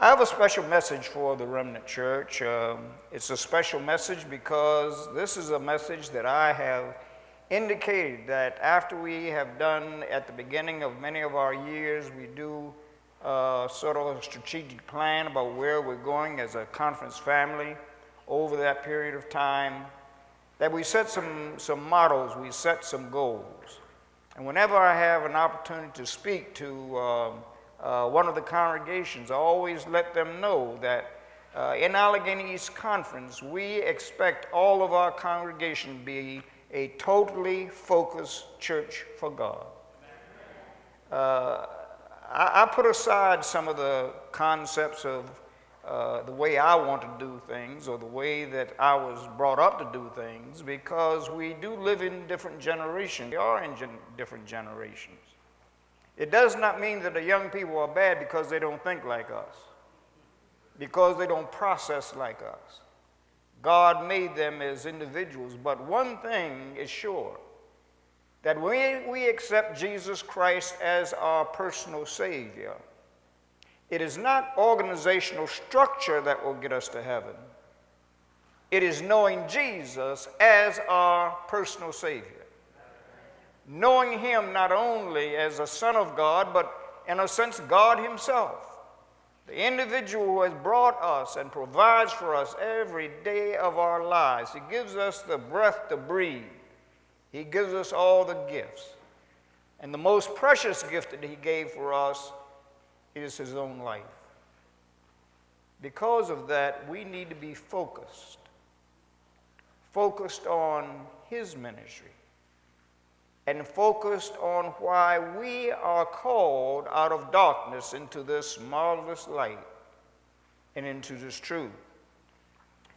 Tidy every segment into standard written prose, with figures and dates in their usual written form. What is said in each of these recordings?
I have a special message for the Remnant Church. It's a special message because this is a message that I have indicated that after we have done at the beginning of many of our years, we do sort of a strategic plan about where we're going as a conference family over that period of time, that we set some mottos, we set some goals. And whenever I have an opportunity to speak to one of the congregations, I always let them know that in Allegheny East Conference, we expect all of our congregation to be a totally focused church for God. I put aside some of the concepts of the way I want to do things or the way that I was brought up to do things, because we do live in different generations. We are in different generations. It does not mean that the young people are bad because they don't think like us, because they don't process like us. God made them as individuals, but one thing is sure, that when we accept Jesus Christ as our personal Savior, it is not organizational structure that will get us to heaven. It is knowing Jesus as our personal Savior. Knowing him not only as a Son of God, but in a sense, God himself. The individual who has brought us and provides for us every day of our lives. He gives us the breath to breathe. He gives us all the gifts. And the most precious gift that he gave for us is his own life. Because of that, we need to be focused on his ministry, and focused on why we are called out of darkness into this marvelous light and into this truth.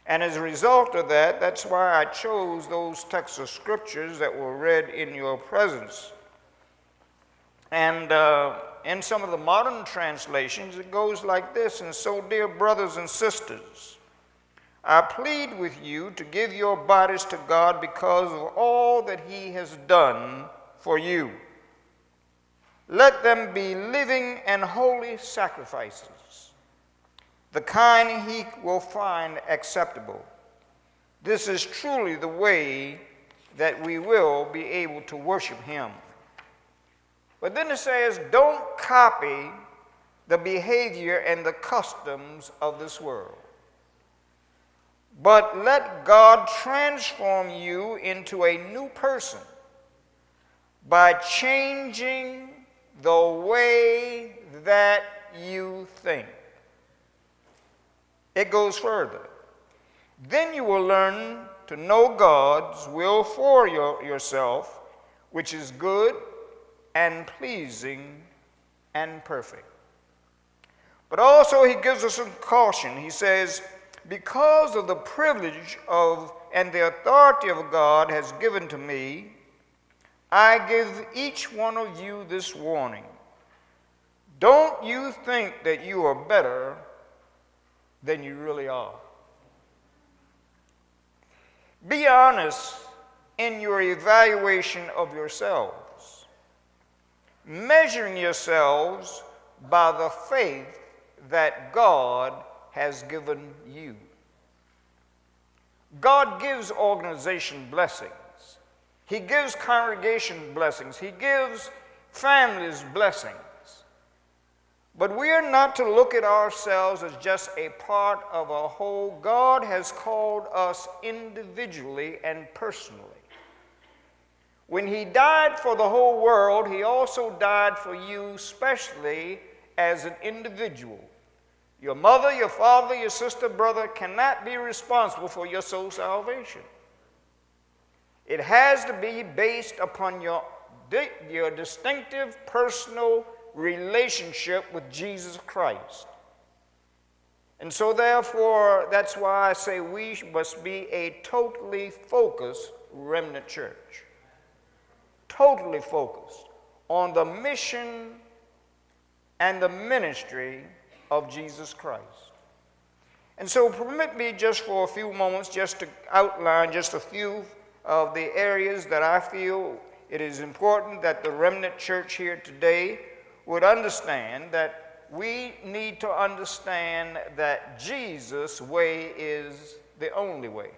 And as a result of that, that's why I chose those texts of scriptures that were read in your presence. And in some of the modern translations, it goes like this: "And so, dear brothers and sisters, I plead with you to give your bodies to God because of all that he has done for you. Let them be living and holy sacrifices, the kind he will find acceptable. This is truly the way that we will be able to worship him." But then it says, don't copy the behavior and the customs of this world, but let God transform you into a new person by changing the way that you think. It goes further. Then you will learn to know God's will for yourself, which is good and pleasing and perfect. But also he gives us some caution. He says, because of the privilege of and the authority of God has given to me, I give each one of you this warning. Don't you think that you are better than you really are. Be honest in your evaluation of yourselves, measuring yourselves by the faith that God has given you. God gives organization blessings. He gives congregation blessings. He gives families blessings. But we are not to look at ourselves as just a part of a whole. God has called us individually and personally. When he died for the whole world, he also died for you especially as an individual. Your mother, your father, your sister, brother cannot be responsible for your soul salvation. It has to be based upon your distinctive personal relationship with Jesus Christ. And so therefore, that's why I say we must be a totally focused remnant church. Totally focused on the mission and the ministry of Jesus Christ. And so permit me just for a few moments just to outline just a few of the areas that I feel it is important that the remnant church here today would understand that we need to understand that Jesus' way is the only way.